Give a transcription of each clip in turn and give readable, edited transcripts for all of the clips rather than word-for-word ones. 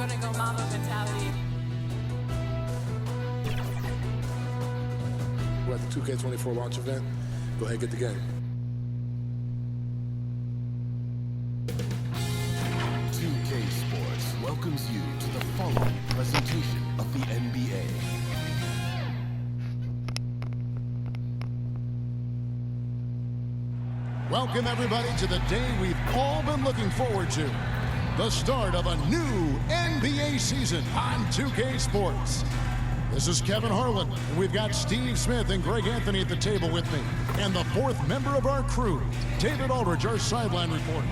gonna go Mamba mentality. We're at the 2K24 launch event. Go ahead, get the game. 2K Sports welcomes you to the following presentation of the NBA. Welcome, everybody, to the day we've all been looking forward to. The start of a new NBA season on 2K Sports. This is Kevin Harlan, and we've got Steve Smith and Greg Anthony at the table with me. And the fourth member of our crew, David Aldridge, our sideline reporter.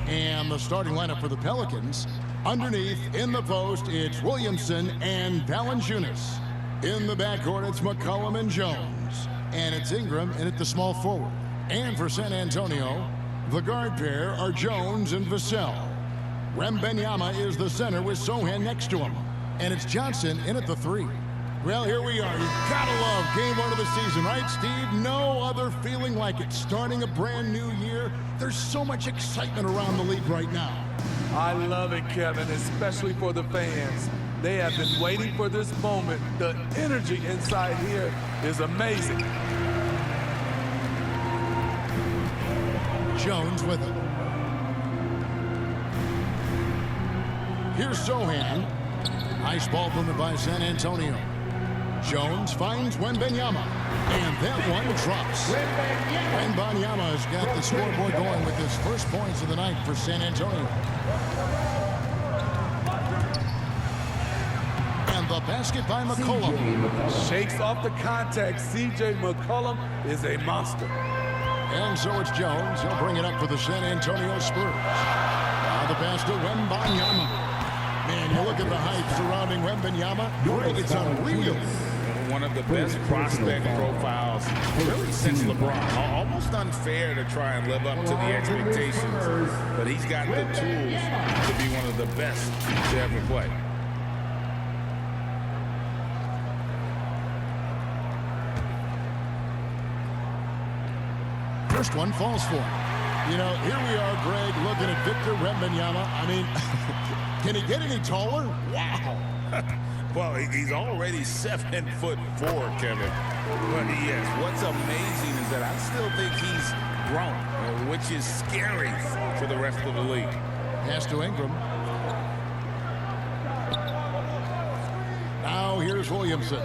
And the starting lineup for the Pelicans. Underneath, in the post, it's Williamson and Valanciunas. In the backcourt, it's McCollum and Jones. And it's Ingram in at the small forward. And for San Antonio, the guard pair are Jones and Vassell. Wembanyama is the center with Sohan next to him. And it's Johnson in at the three. Well, here we are. You've got to love game one of the season, right, Steve? No other feeling like it. Starting a brand new year, there's so much excitement around the league right now. I love it, Kevin, especially for the fans. They have been waiting for this moment. The energy inside here is amazing. Jones with it. Here's Sohan. Nice ball movement by San Antonio. Jones finds Wembanyama. And that one drops. Wembanyama has got the scoreboard going with his first points of the night for San Antonio. And the basket by McCollum. Shakes off the contact. C.J. McCollum is a monster. And so it's Jones. He'll bring it up for the San Antonio Spurs. Now the pass to Wembanyama. Man, you look at the hype surrounding Wembanyama. Greg, it's unreal. One of the best prospect profiles really since LeBron. Almost unfair to try and live up to the expectations, but he's got the tools to be one of the best to ever play. First one falls for him. You know, here we are, Greg, looking at Victor Wembanyama. I mean, can he get any taller? Wow. Well, he's already 7'4", Kevin. But yes, what's amazing is that I still think he's grown, which is scary for the rest of the league. Pass to Ingram. Now here's Williamson.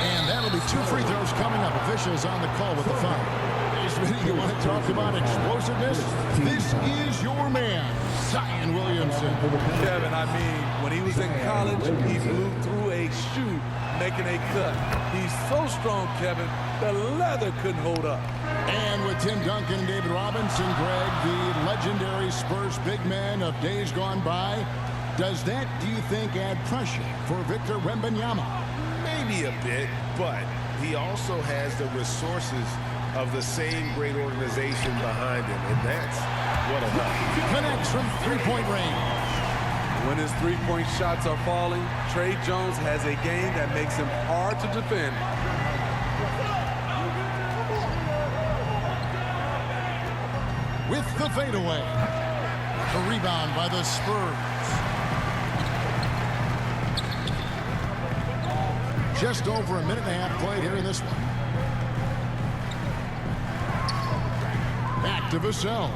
And that'll be 2 free throws coming up. Officials on the call with the foul. You want to talk about explosiveness? This is your man, Zion Williamson. Kevin, I mean, when he was in college, he blew through a shoe making a cut. He's so strong, Kevin, the leather couldn't hold up. And with Tim Duncan and David Robinson, Greg, the legendary Spurs big man of days gone by, does that, do you think, add pressure for Victor Wembanyama? Maybe a bit, but he also has the resources of the same great organization behind him, and that's what a help. Connects from three-point range. When his three-point shots are falling, Trey Jones has a game that makes him hard to defend. With the fadeaway. The rebound by the Spurs. Just over a minute and a half played here in this one. Back to Vassell.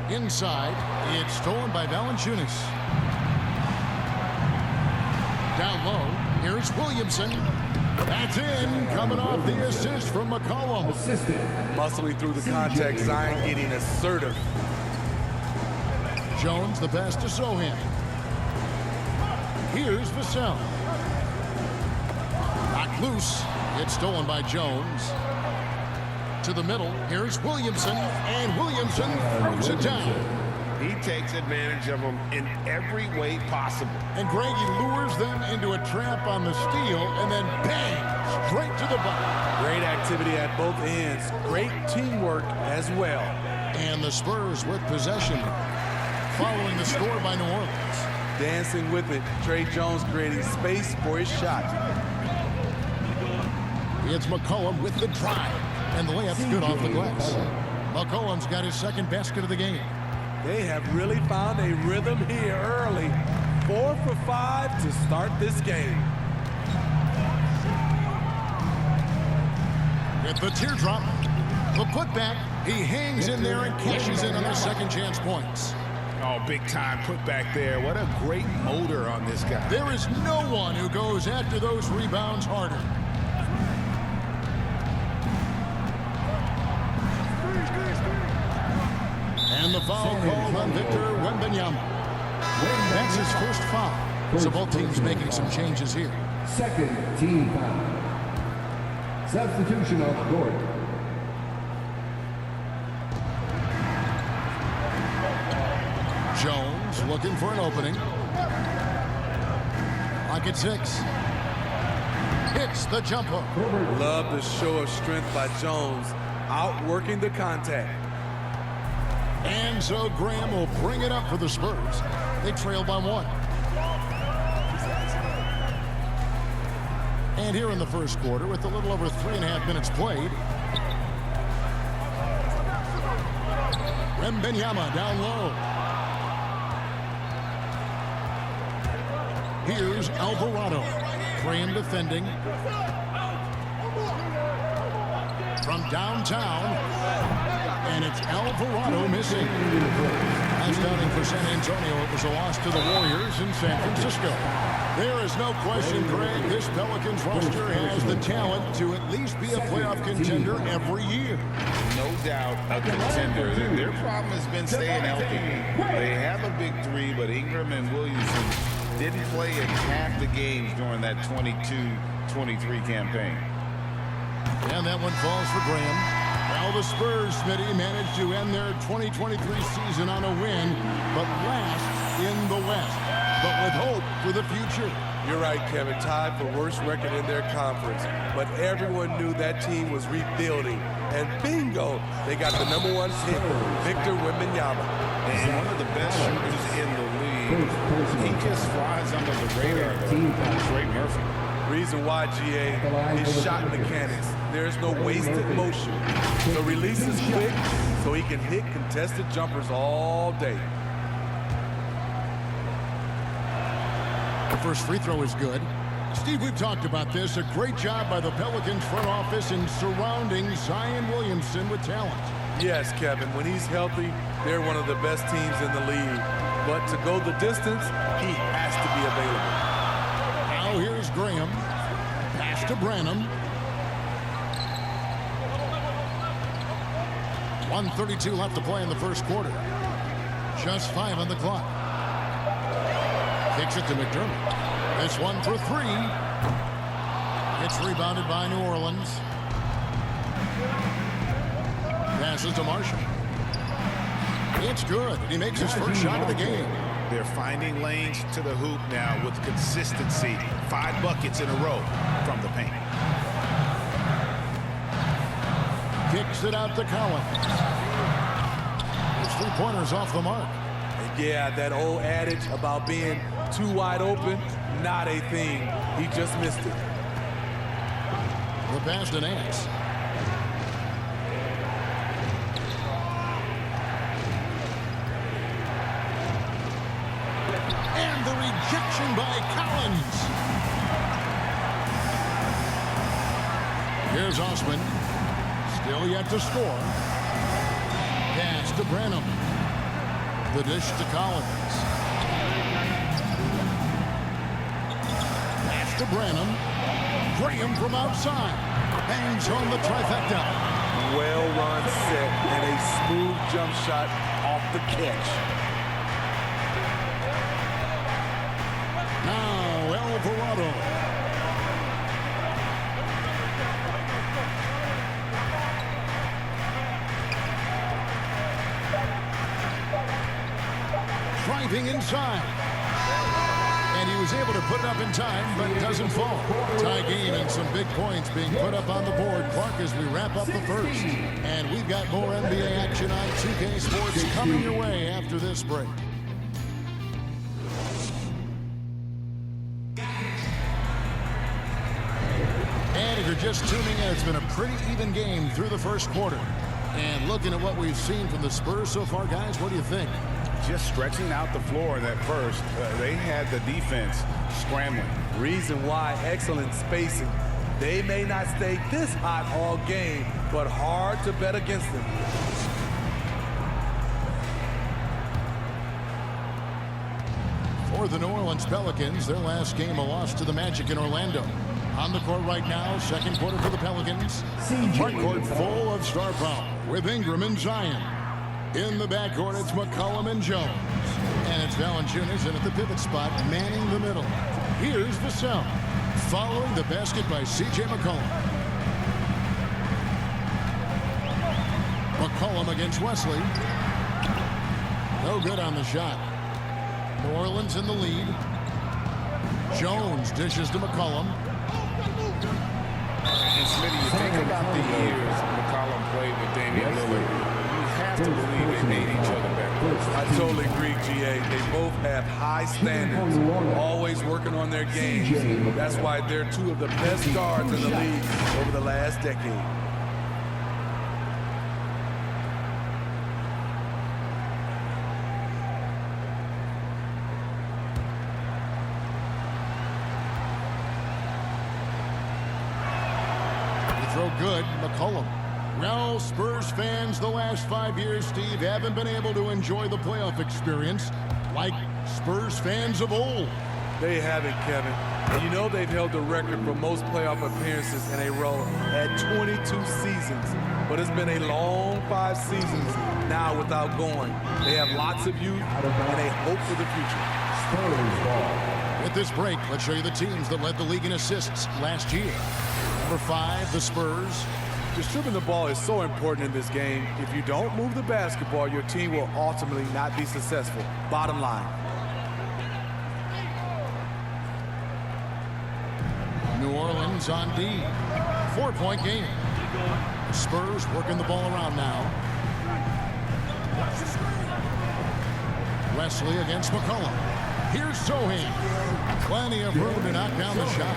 Inside, it's stolen by Valanciunas. Down low, here's Williamson. That's in, coming off the assist from McCollum. Muscling through the contact, Zion getting assertive. Jones, the pass to Sohan. Here's Vassell. Knocked loose. It's stolen by Jones. To the middle, here's Williamson, and Williamson throws it down. He takes advantage of them in every way possible. And Greg, he lures them into a trap on the steal, and then bang, straight to the bucket. Great activity at both ends. Great teamwork as well. And the Spurs with possession, following the score by New Orleans. Dancing with it, Trey Jones creating space for his shot. It's McCollum with the drive, and the layup's good off the glass. McCollum's got his second basket of the game. They have really found a rhythm here early. 4 for 5 to start this game. With the teardrop, the putback, he hangs in there and cashes in on their second chance points. Oh, big time put back there. What a great motor on this guy. There is no one who goes after those rebounds harder. And the foul called on Victor Wembanyama. That's his first foul. So both teams making some changes here. Second team foul. Substitution on the court. Jones looking for an opening. Lock at 6. Hits the jump hook. Love the show of strength by Jones, outworking the contact. And so Graham will bring it up for the Spurs. They trail by 1. And here in the first quarter, with a little over 3.5 minutes played, Wembanyama down low. Here's Alvarado. Graham defending. From downtown. And it's Alvarado missing. Last outing for San Antonio, it was a loss to the Warriors in San Francisco. There is no question, Greg, this Pelicans roster has the talent to at least be a playoff contender every year. No doubt a contender. Their problem has been staying healthy. They have a big three, but Ingram and Williamson didn't play in half the games during that 22-23 campaign. And that one falls for Graham. Well, the Spurs, Smitty, managed to end their 2023 season on a win, but last in the West. But with hope for the future. You're right, Kevin. Tied for worst record in their conference. But everyone knew that team was rebuilding. And bingo, they got the #1 pick, Victor Wembanyama. And one of the best shooters in the league. He just flies under the radar, though. Trey Murphy. Reason why, GA, his shot mechanics. There's no wasted motion. The release is quick, so he can hit contested jumpers all day. The first free throw is good. Steve, we've talked about this. A great job by the Pelicans front office in surrounding Zion Williamson with talent. Yes, Kevin. When he's healthy, they're one of the best teams in the league. But to go the distance, he has to be available. Now here's Graham. Pass to Branham. 1:32 left to play in the first quarter. Just 5 on the clock. Kicks it to McDermott. This one for 3. It's rebounded by New Orleans. Passes to Marshall. It's good. He makes his first shot of the game. They're finding lanes to the hoop now with consistency. 5 buckets in a row from the paint. Kicks it out to Collins. His 3-pointers off the mark. Yeah, that old adage about being too wide open, not a thing. He just missed it. The pass to Nance. And the rejection by Collins. Here's Osman. Still yet to score. Pass to Branham. The dish to Collins. Pass to Branham. Graham from outside. Bangs home the trifecta. Well-run set and a smooth jump shot off the catch. Now Alvarado. Driving inside. And he was able to put it up in time, but it doesn't fall. Tie game and some big points being put up on the board, Clark, as we wrap up the first. And we've got more NBA action on 2K Sports coming your way after this break. And if you're just tuning in, it's been a pretty even game through the first quarter. And looking at what we've seen from the Spurs so far, guys, what do you think? Just stretching out the floor that first. They had the defense scrambling. Reason why, excellent spacing. They may not stay this hot all game, but hard to bet against them. For the New Orleans Pelicans, their last game a loss to the Magic in Orlando. On the court right now, second quarter for the Pelicans. Front court full of star power with Ingram and Zion. In the backcourt, it's McCollum and Jones. And it's Valanciunas in at the pivot spot, manning the middle. Here's Vassell, following the basket by C.J. McCollum. McCollum against Wesley. No good on the shot. New Orleans in the lead. Jones dishes to McCollum. And Smitty, you think about the years McCollum played with Damian Lillard. You have to believe they made each other better. I totally agree, GA. They both have high standards, always working on their games. That's why they're two of the best guards in the league over the last decade. Throw good, McCollum. Well, Spurs fans, the last 5 years, Steve, haven't been able to enjoy the playoff experience like Spurs fans of old. They haven't, Kevin. And you know they've held the record for most playoff appearances in a row at 22 seasons. But it's been a long 5 seasons now without going. They have lots of youth and a hope for the future. Spurs ball. With this break, let's show you the teams that led the league in assists last year. Number 5, the Spurs. Distributing the ball is so important in this game. If you don't move the basketball, your team will ultimately not be successful. Bottom line. New Orleans on D. 4-point game. The Spurs working the ball around now. Wesley against McCollum. Here's Sohan. Plenty of room to knock down the shot.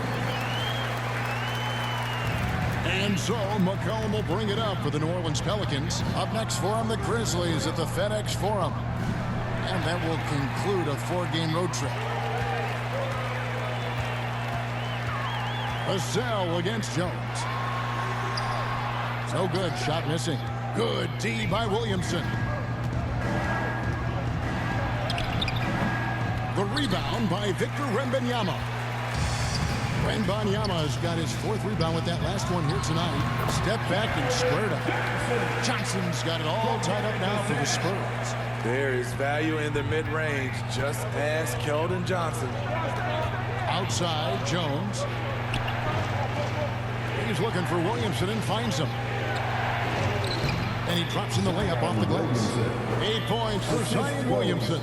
And so McCollum will bring it up for the New Orleans Pelicans. Up next for them, the Grizzlies at the FedEx Forum. And that will conclude a 4-game road trip. Vassell against Jones. No good, shot missing. Good D by Williamson. The rebound by Victor Wembanyama. Wembanyama has got his 4th rebound with that last one here tonight. Step back and squared up. Johnson's got it all tied up now for the Spurs. There is value in the mid-range. Just ask Keldon Johnson. Outside, Jones. He's looking for Williamson and finds him. And he drops in the layup off the glass. 8 points for Zion Williamson.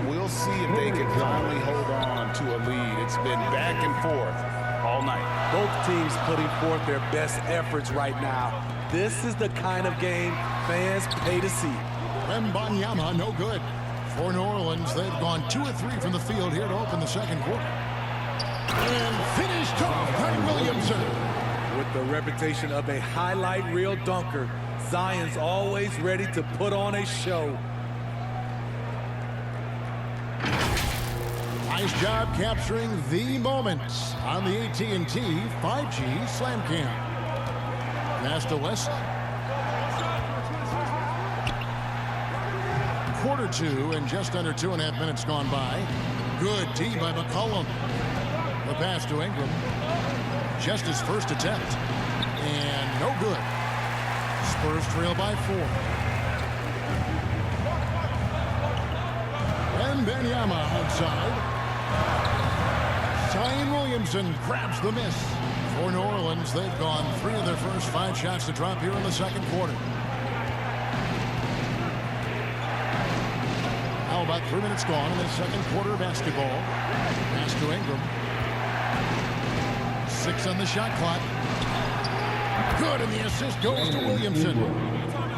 We'll see if they can finally hold on to a lead. It's been back and forth all night. Both teams putting forth their best efforts right now. This is the kind of game fans pay to see. Wembanyama, no good. For New Orleans, they've gone 2 of 3 from the field here to open the second quarter. And finished off by Williamson. With the reputation of a highlight reel dunker, Zion's always ready to put on a show. Nice job capturing the moments on the AT&T 5G Slam Cam. Pass to Wesley. Quarter 2 and just under 2.5 minutes gone by. Good D by McCollum. The pass to Ingram. Just his first attempt. And no good. Spurs trail by 4. And Wembanyama outside. Zion Williamson grabs the miss. For New Orleans, they've gone 3 of their first 5 shots to drop here in the second quarter. How about 3 minutes gone in the second quarter of basketball? Pass to Ingram. 6 on the shot clock. Good, and the assist goes to Williamson.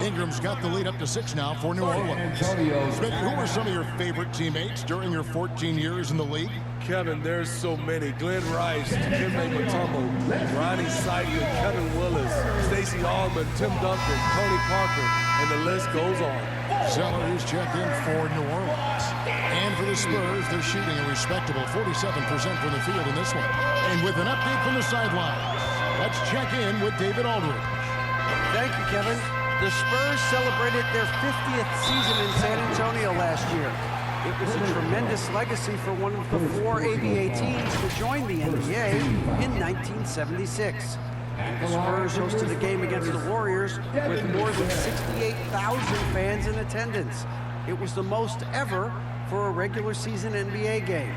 Ingram's got the lead up to 6 now for New Orleans. Smith, who were some of your favorite teammates during your 14 years in the league? Kevin, there's so many. Glenn Rice, Kimbe Mutombo, Ronnie Cycler, Kevin Willis, Stacey Allman, Tim Duncan, Tony Parker, and the list goes on. Zeller is checked in for New Orleans. And for the Spurs, they're shooting a respectable 47% from the field in this one. And with an update from the sidelines, let's check in with David Aldridge. Thank you, Kevin. The Spurs celebrated their 50th season in San Antonio last year. It was a tremendous legacy for one of the 4 ABA teams to join the NBA in 1976. The Spurs hosted a game against the Warriors with more than 68,000 fans in attendance. It was the most ever for a regular season NBA game.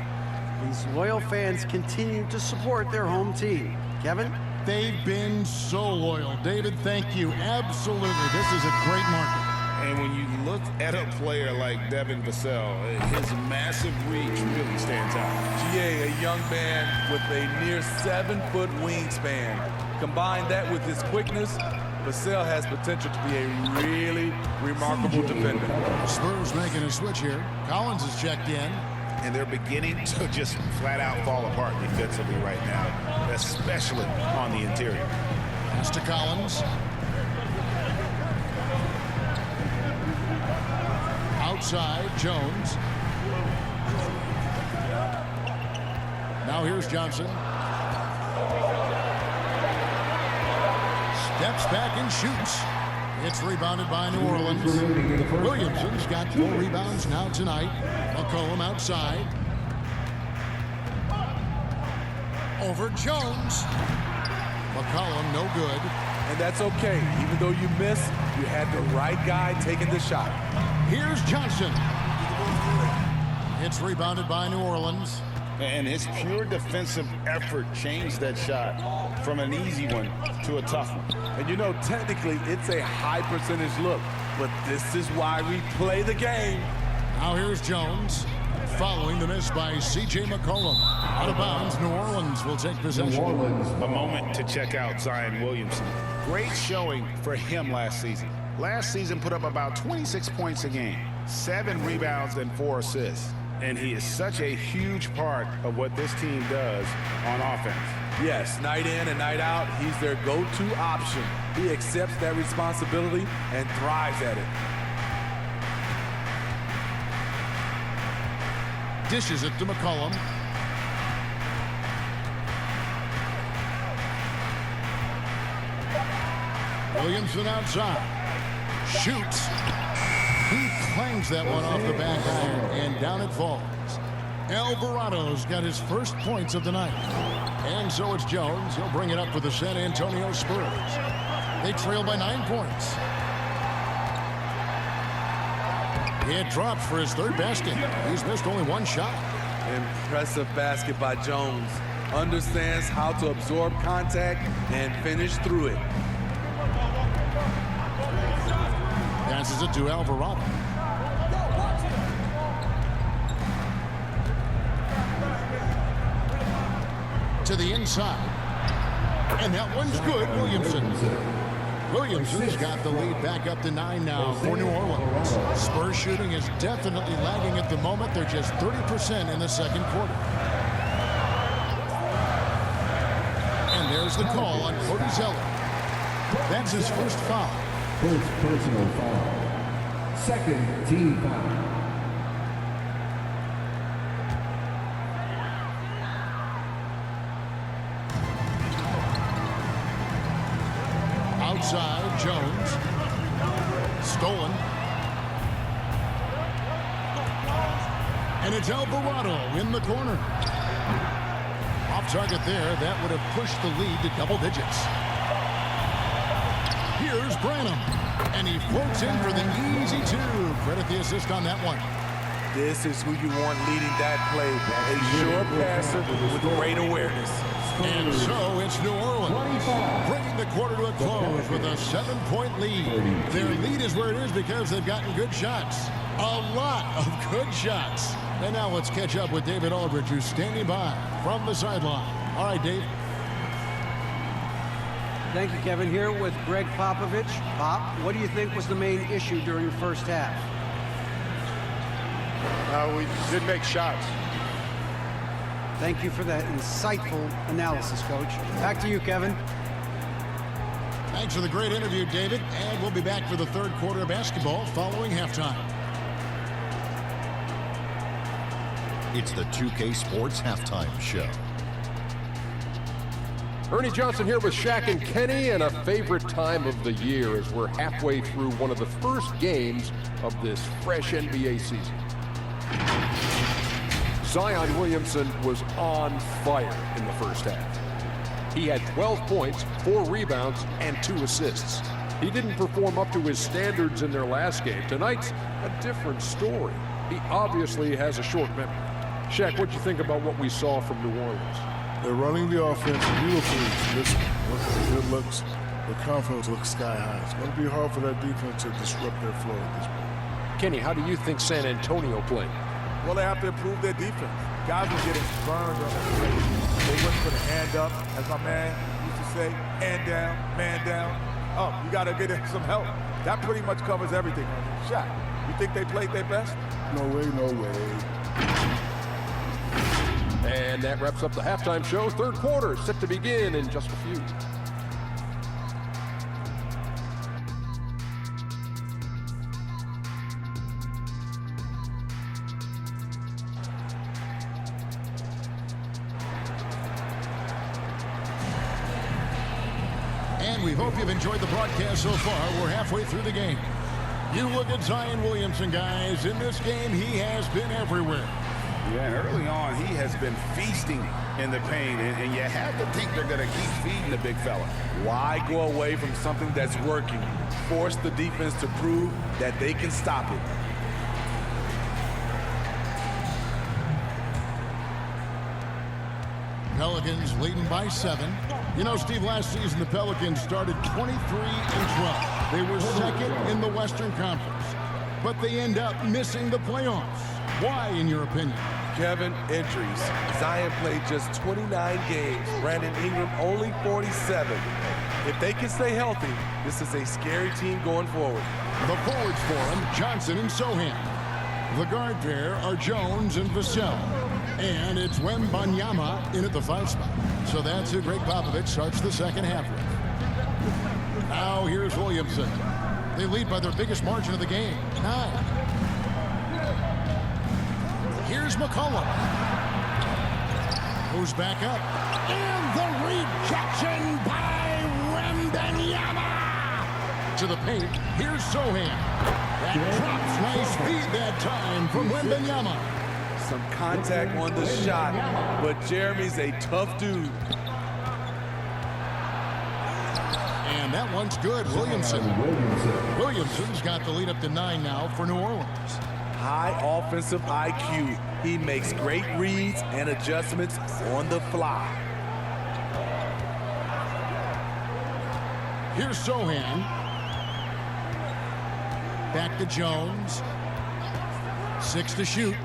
These loyal fans continue to support their home team. Kevin? They've been so loyal. David, thank you. Absolutely. This is a great market. And when you look at a player like Devin Vassell, his massive reach really stands out. GA, a young man with a near 7-foot wingspan. Combine that with his quickness, Vassell has potential to be a really remarkable defender. Spurs making a switch here. Collins is checked in. And they're beginning to just flat out fall apart defensively right now, especially on the interior. Pass to Collins. Outside, Jones. Now here's Johnson. Steps back and shoots. It's rebounded by New Orleans. Williamson's got 4 rebounds now tonight. McCollum outside. Over Jones. McCollum no good. And that's okay. Even though you missed, you had the right guy taking the shot. Here's Johnson. It's rebounded by New Orleans. And his pure defensive effort changed that shot from an easy one to a tough one. And you know, technically, it's a high percentage look, but this is why we play the game. Now here's Jones, following the miss by C.J. McCollum. Out of bounds, New Orleans will take possession. A moment to check out Zion Williamson. Great showing for him last season. Last season put up about 26 points a game, 7 rebounds and 4 assists. And he is such a huge part of what this team does on offense. Yes, night in and night out, he's their go-to option. He accepts that responsibility and thrives at it. Dishes it to McCollum. Williamson outside. Shoots. He clangs that one off the back iron, and down it falls. Alvarado's got his first points of the night. And so it's Jones. He'll bring it up for the San Antonio Spurs. They trail by 9 points. It drops for his 3rd basket. He's missed only 1 shot. Impressive basket by Jones. Understands how to absorb contact and finish through it. Passes it to Alvarado. To the inside. And that one's good, Williamson. Williamson's got the lead back up to 9 now for New Orleans. Spurs shooting is definitely lagging at the moment. They're just 30% in the second quarter. And there's the call on Cody Zeller. That's his first foul. First personal foul. Second team foul. Outside, Jones. Stolen. And it's Alvarado in the corner. Off target there. That would have pushed the lead to double digits. Here's Branham. And he floats in for the easy 2. Credit the assist on that one. This is who you want leading that play. A sure passer with great awareness. And so it's New Orleans bringing the quarter to a close with a 7-point lead. Their lead is where it is because they've gotten good shots. A lot of good shots. And now let's catch up with David Aldridge, who's standing by from the sideline. All right, Dave. Thank you, Kevin. Here with Greg Popovich. Pop, what do you think was the main issue during the first half? We didn't make shots. Thank you for that insightful analysis, Coach. Back to you, Kevin. Thanks for the great interview, David. And we'll be back for the third quarter of basketball following halftime. It's the 2K Sports Halftime Show. Ernie Johnson here with Shaq and Kenny, and a favorite time of the year as we're halfway through one of the first games of this fresh NBA season. Zion Williamson was on fire in the first half. He had 12 points, 4 rebounds, and 2 assists. He didn't perform up to his standards in their last game. Tonight's a different story. He obviously has a short memory. Shaq, what'd you think about what we saw from New Orleans? They're running the offense beautifully. Listen, look at the good looks. The confidence looks sky high. It's going to be hard for that defense to disrupt their flow at this point. Kenny, how do you think San Antonio played? Well, they have to improve their defense. Guys were getting burned on the play. They wouldn't put a hand up, as my man used to say, hand down, man down. Oh, you got to get some help. That pretty much covers everything. Shaq, you think they played their best? No way, no way. And that wraps up the halftime show. Third quarter set to begin in just a few. And we hope you've enjoyed the broadcast so far. We're halfway through the game. You look at Zion Williamson, guys. In this game, he has been everywhere. Yeah, and early on, he has been feasting in the paint, and you have to think they're going to keep feeding the big fella. Why go away from something that's working? Force the defense to prove that they can stop it. Pelicans leading by 7. You know, Steve, last season the Pelicans started 23-12. They were second in the Western Conference, but they end up missing the playoffs. Why, in your opinion? Kevin, injuries. Zion played just 29 games. Brandon Ingram only 47. If they can stay healthy, this is a scary team going forward. The forwards for him, Johnson and Sohan. The guard pair are Jones and Vassell. And it's Wembanyama in at the 5 spot. So that's who Greg Popovich starts the second half with. Now here's Williamson. They lead by their biggest margin of the game, 9. Here's McCollum. Goes back up. And the rejection by Wembanyama. To the paint. Here's Sohan. That drops. Nice feed that time from Wembanyama. Some contact on the shot, but Jeremy's a tough dude. And that one's good. Williamson's got the lead up to 9 now for New Orleans. High offensive IQ. He makes great reads and adjustments on the fly. Here's Sohan. Back to Jones. 6 to shoot.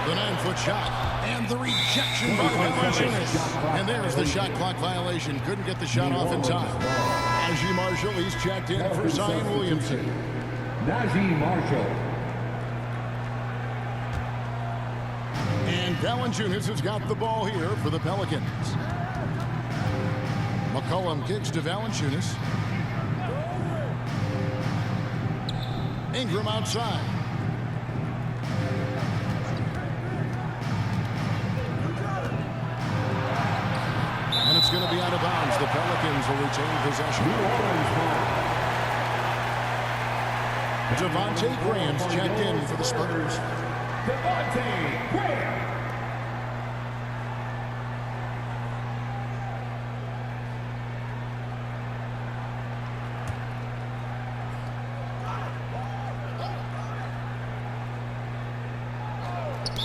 The 9-foot shot. And the rejection by Valanciunas. And there's the shot clock violation. Couldn't get the shot off in time. Najee Marshall, he's checked in for Zion Williamson. Najee Marshall. And Valanciunas has got the ball here for the Pelicans. McCollum kicks to Valanciunas. Ingram outside. And it's going to be out of bounds. The Pelicans will retain possession. Devontae Graham's checked in for the Spurs. Devontae Graham.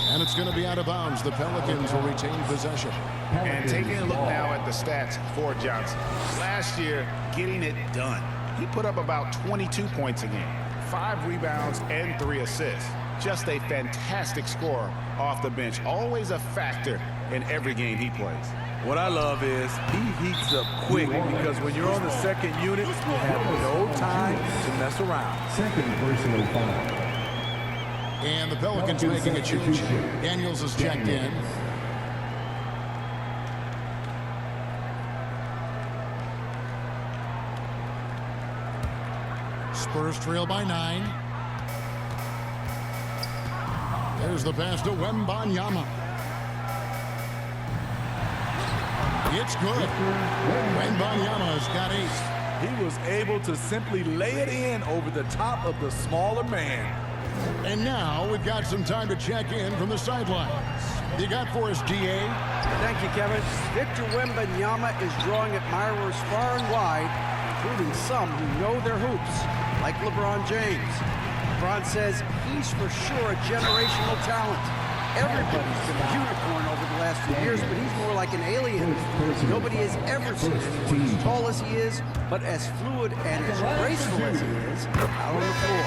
And it's going to be out of bounds. The Pelicans will retain possession. And taking a look now at the stats for Johnson. Last year, getting it done. He put up about 22 points a game, 5 rebounds, and 3 assists. Just a fantastic scorer off the bench. Always a factor in every game he plays. What I love is he heats up quick because when you're on the second unit, you have no time to mess around. Second personal foul. And the Pelicans making a change. Daniels is checked in. Spurs trail by 9. There's the pass to Wembanyama. It's good. Wembanyama's got 8. He was able to simply lay it in over the top of the smaller man. And now we've got some time to check in from the sidelines. You got for us, DA? Thank you, Kevin. Victor Wembanyama is drawing admirers far and wide, including some who know their hoops, like LeBron James. LeBron says he's for sure a generational talent. Everybody's been a unicorn over the last few years, but he's more like an alien. Nobody has ever seen anyone as tall as he is, but as fluid and as graceful as he is out on the floor.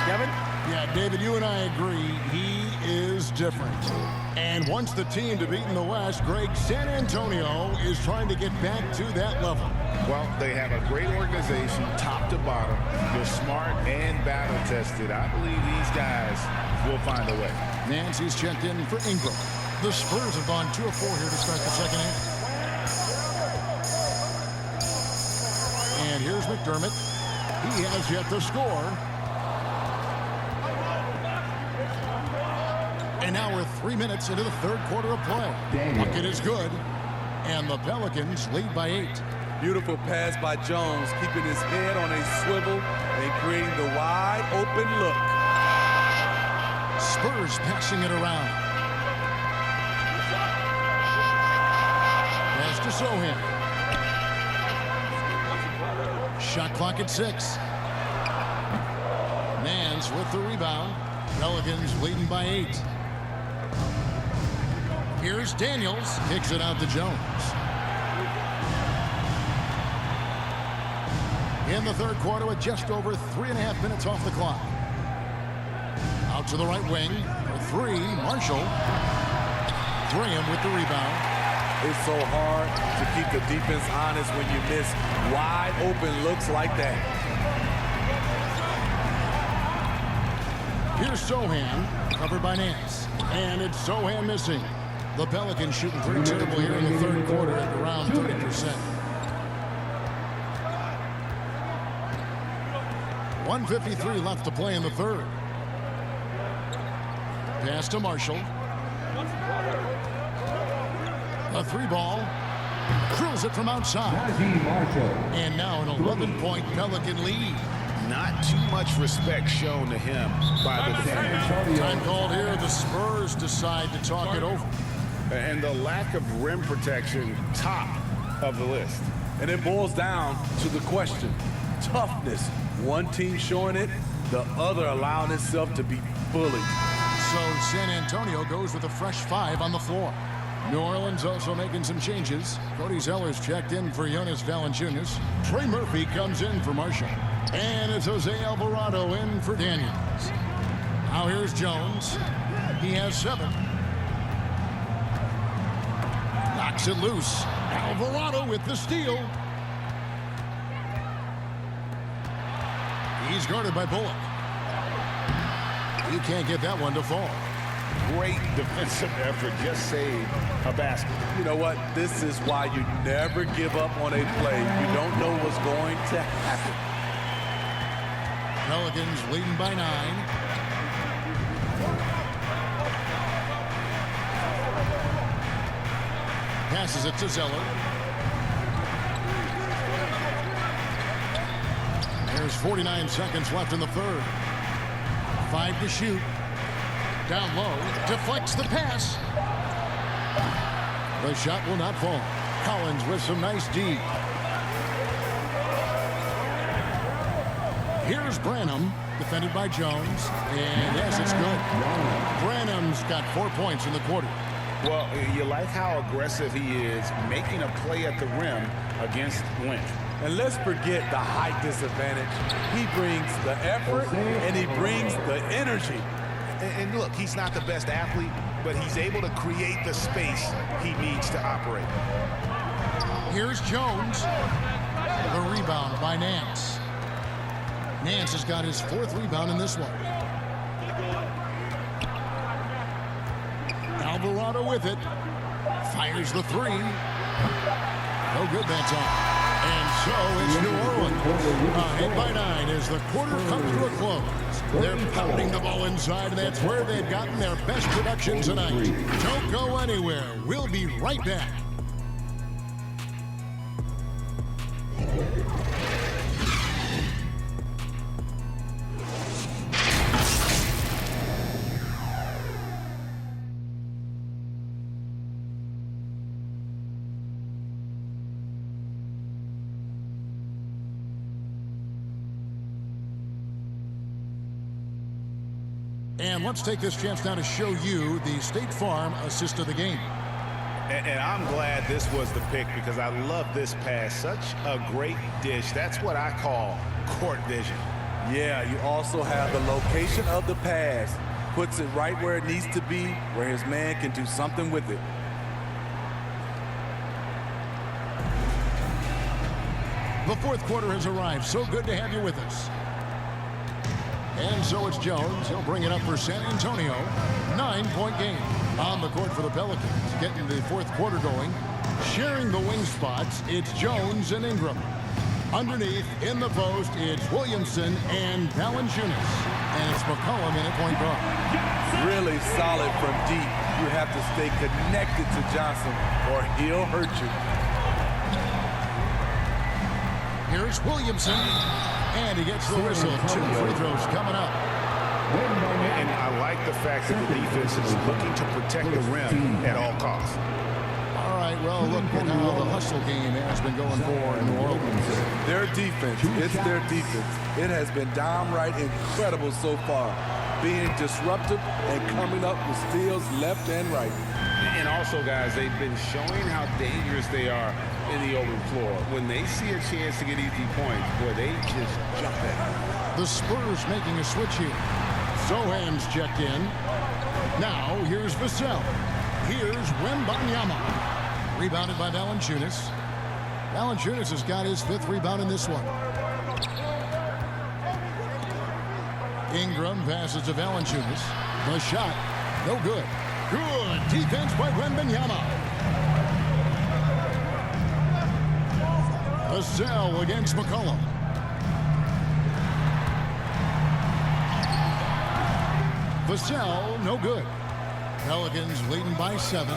Kevin? Yeah, David, you and I agree. He is different. And once the team to beat in the West, Greg, San Antonio is trying to get back to that level. Well, they have a great organization, top to bottom. They're smart and battle-tested. I believe these guys will find a way. Nancy's checked in for Ingram. The Spurs have gone 2 of 4 here to start the second half. And here's McDermott. He has yet to score. And now we're 3 minutes into the third quarter of play. Bucket is good. And the Pelicans lead by 8. Beautiful pass by Jones, keeping his head on a swivel and creating the wide open look. Spurs passing it around. Pass to Sohan. Shot clock at 6. Nance with the rebound. Pelicans leading by 8. Here's Daniels. Kicks it out to Jones. In the third quarter with just over 3.5 minutes off the clock. Out to the right wing for 3. Marshall. Graham with the rebound. It's so hard to keep the defense honest when you miss wide open looks like that. Here's Sohan, covered by Nance. And it's Sohan missing. The Pelicans shooting pretty terrible here in the third quarter at around 30%. 1:53 left to play in the third. Pass to Marshall. A 3 ball. Drills it from outside. And now an 11-point Pelican lead. Not too much respect shown to him by the defense. Time called here. The Spurs decide to talk it over. And the lack of rim protection, top of the list. And it boils down to the question. Toughness. One team showing it, the other allowing itself to be bullied. So San Antonio goes with a fresh 5 on the floor. New Orleans also making some changes. Cody Zeller's checked in for Jonas Valanciunas. Trey Murphy comes in for Marshall. And it's Jose Alvarado in for Daniels. Now here's Jones. He has 7. Knocks it loose. Alvarado with the steal. He's guarded by Bullock. He can't get that one to fall. Great defensive effort. Just saved a basket. You know what? This is why you never give up on a play. You don't know what's going to happen. Pelicans leading by 9. Passes it to Zeller. There's 49 seconds left in the third. 5 to shoot. Down low. Deflects the pass. The shot will not fall. Collins with some nice D. Here's Branham, defended by Jones. And yes, it's good. Branham's got 4 points in the quarter. Well, you like how aggressive he is, making a play at the rim against length. And let's forget the height disadvantage. He brings the effort and he brings the energy. And look, he's not the best athlete, but he's able to create the space he needs to operate. Here's Jones. The rebound by Nance. Nance has got his 4th rebound in this one. Alvarado with it. Fires the three. No good that time. And so it's New Orleans. Ahead by 9 as the quarter comes to a close. They're pounding the ball inside, and that's where they've gotten their best production tonight. Don't go anywhere. We'll be right back. And let's take this chance now to show you the State Farm assist of the game. And I'm glad this was the pick because I love this pass. Such a great dish. That's what I call court vision. Yeah, you also have the location of the pass. Puts it right where it needs to be, where his man can do something with it. The fourth quarter has arrived. So good to have you with us. And so it's Jones. He'll bring it up for San Antonio. 9-point game on the court for the Pelicans. Getting the fourth quarter going. Sharing the wing spots, it's Jones and Ingram. Underneath, in the post, it's Williamson and Valanciunas. And it's McCollum in at point guard. Really solid from deep. You have to stay connected to Johnson or he'll hurt you. Here's Williamson. And he gets the whistle. 2 free throws coming up. And I like the fact that the defense is looking to protect the rim at all costs. All right, well, look at how the hustle game has been going for New Orleans. Their defense, it's their defense. It has been downright incredible so far. Being disruptive and coming up with steals left and right. And also, guys, they've been showing how dangerous they are in the open floor. When they see a chance to get easy points, boy, they just jump at it. The Spurs making a switch here. Sohan's checked in. Now, here's Vassell. Here's Wembanyama. Rebounded by Valanciunas. Valanciunas has got his 5th rebound in this one. Ingram passes to Valanciunas. The shot, no good. Good defense by Wembanyama. Vassell against McCollum. Vassell, no good. Pelicans leading by 7.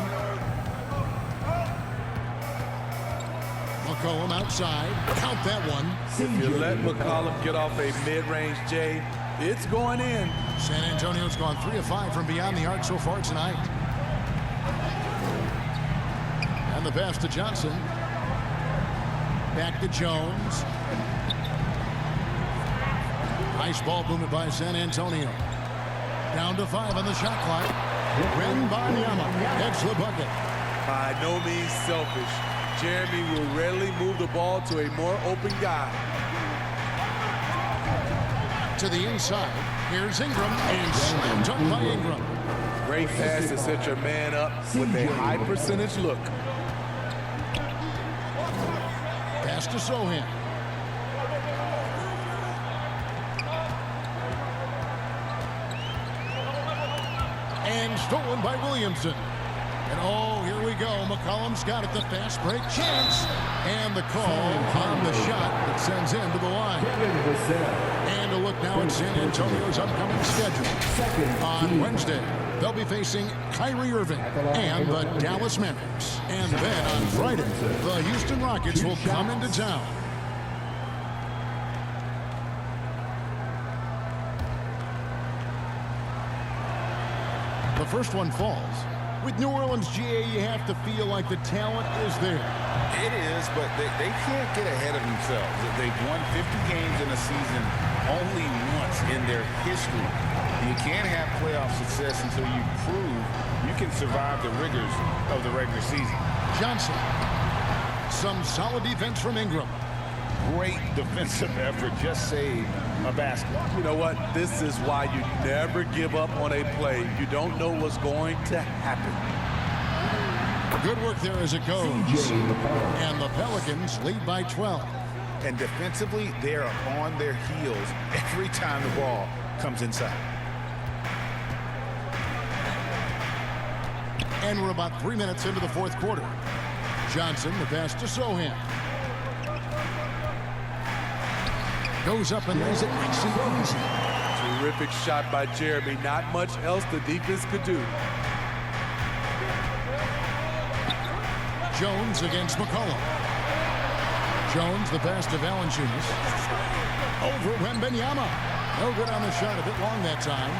McCollum outside. Count that one. If you let McCollum get off a mid-range J, it's going in. San Antonio's gone 3 of 5 from beyond the arc so far tonight. And the pass to Johnson. Back to Jones. Nice ball movement by San Antonio. Down to 5 on the shot clock. Wembanyama gets the bucket. By no means selfish. Jeremy will rarely move the ball to a more open guy. To the inside. Here's Ingram. And slam dunk by Ingram. Great pass to set your man up with a high percentage look. Pass to Sohan. And stolen by Williamson. And oh, here we go. McCollum's got it. The fast break chance. And the call on the shot that sends him to the line. And a look now at San Antonio's upcoming schedule. On Wednesday, they'll be facing Kyrie Irving and the Dallas Mavericks. And then on Friday, the Houston Rockets will come into town. The first one falls. With New Orleans, GA, you have to feel like the talent is there. It is, but they can't get ahead of themselves. They've won 50 games in a season only once in their history. You can't have playoff success until you prove you can survive the rigors of the regular season. Johnson. Some solid defense from Ingram. Great defensive effort. Just saved a basket. You know what? This is why you never give up on a play. You don't know what's going to happen. Good work there as it goes. And the Pelicans lead by 12. And defensively, they are on their heels every time the ball comes inside. And we're about 3 minutes into the fourth quarter. Johnson, the pass to Sohan. Goes up and lays it nice and easy. Terrific shot by Jeremy. Not much else the defense could do. Jones against McCollum. Jones, the pass to Valanciunas. Over Wembanyama. No good on the shot. A bit long that time.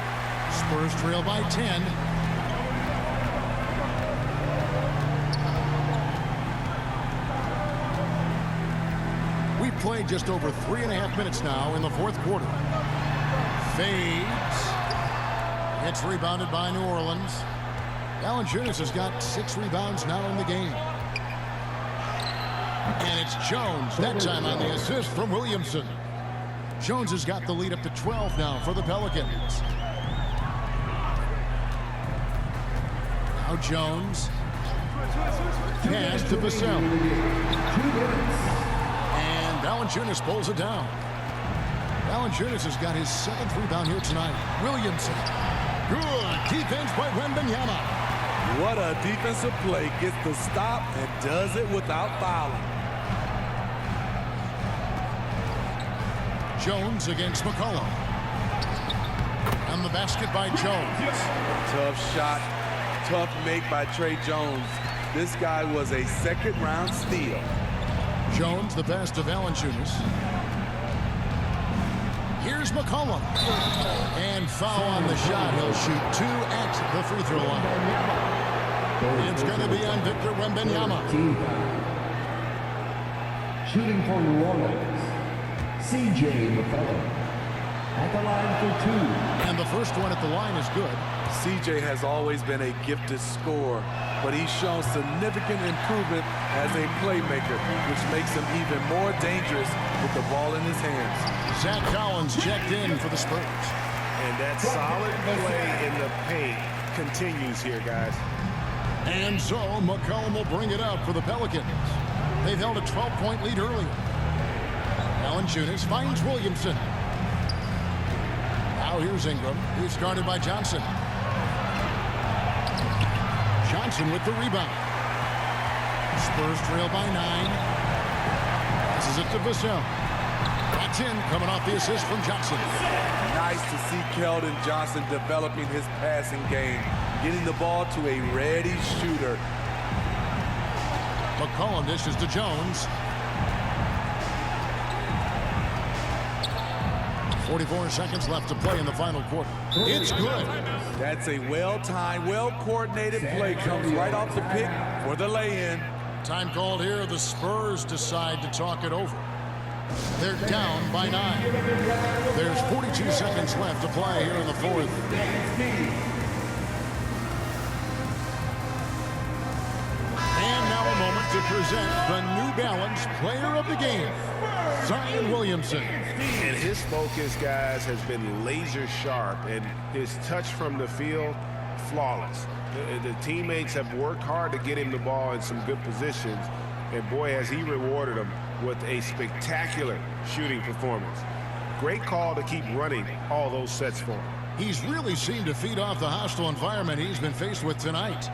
Spurs trail by 10. We played just over 3.5 minutes now in the fourth quarter. Fades. It's rebounded by New Orleans. Valanciunas has got 6 rebounds now in the game. And it's Jones, that time on the assist from Williamson. Jones has got the lead up to 12 now for the Pelicans. Now Jones. Pass to Vassell. And Valanciunas pulls it down. Valanciunas has got his 7th rebound here tonight. Williamson. Good defense by Wembanyama. What a defensive play. Gets the stop and does it without fouling. Jones against McCollum. And the basket by Jones. Tough shot. Tough make by Trey Jones. This guy was a second-round steal. Jones, the pass to Valanciunas. Here's McCollum. And foul on the shot. He'll shoot 2 at the free throw line. It's going to be on Victor Wembanyama. Shooting for New Orleans, C.J. McCollum. At the line for 2. And the first one at the line is good. C.J. has always been a gifted scorer, but he's shown significant improvement as a playmaker, which makes him even more dangerous with the ball in his hands. Zach Collins checked in for the Spurs. And that solid play in the paint continues here, guys. And so McCollum will bring it up for the Pelicans. They've held a 12-point lead earlier. Valanciunas finds Williamson. Now here's Ingram. He's guarded by Johnson. Johnson with the rebound. Spurs trail by 9. Passes it to Vassell. That's in, coming off the assist from Johnson. Nice to see Keldon Johnson developing his passing game, getting the ball to a ready shooter. McCollum dishes to Jones. 44 seconds left to play in the final quarter. It's good. That's a well-timed, well-coordinated play. Comes right off the pick for the lay-in. Time called here. The Spurs decide to talk it over. They're down by 9. There's 42 seconds left to play here in the fourth. And now a moment to present the New Balance Player of the Game, Zion Williamson. And his focus, guys, has been laser sharp, and his touch from the field, flawless. The teammates have worked hard to get him the ball in some good positions, and boy, has he rewarded them with a spectacular shooting performance. Great call to keep running all those sets for him. He's really seemed to feed off the hostile environment he's been faced with tonight.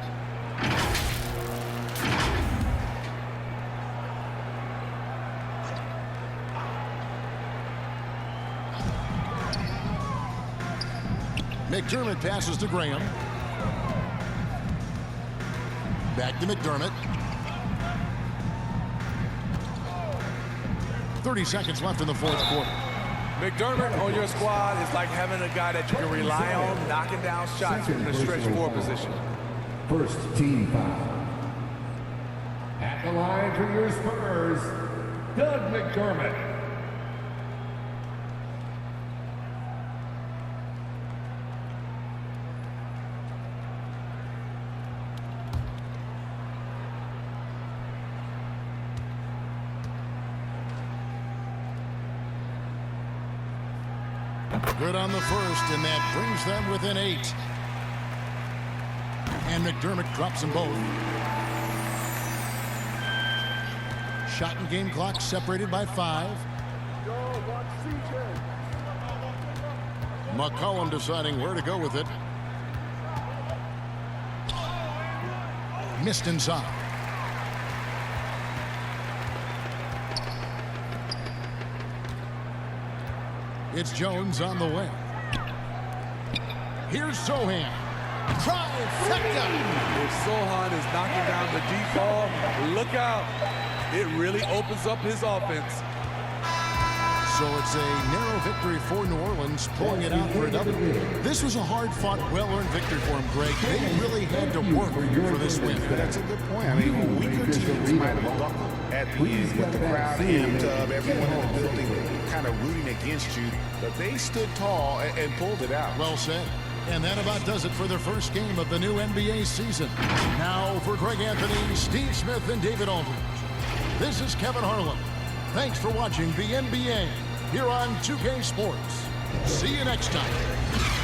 McDermott passes to Graham. Back to McDermott. 30 seconds left in the fourth quarter. McDermott on your squad is like having a guy that you can rely on knocking down shots from the stretch 4 position. First team foul. At the line for your Spurs, Doug McDermott. Good on the first, and that brings them within 8. And McDermott drops them both. Shot and game clock separated by 5. McCollum deciding where to go with it. missed inside. It's Jones on the way. Here's Sohan. Trifecta. If Sohan is knocking down the deep ball, look out. It really opens up his offense. So it's a narrow victory for New Orleans, pulling it out for another. This was a hard-fought, well-earned victory for him, Greg. They really had to work for this win. That's a good point. I mean, weaker teams might have buckled at the end with the crowd amped up, everyone in the building kind of rooting against you, but they stood tall and pulled it out. Well said. And that about does it for the first game of the new NBA season. Now for Greg Anthony, Steve Smith, and David Aldridge. This is Kevin Harlan. Thanks for watching the NBA here on 2K Sports. See you next time.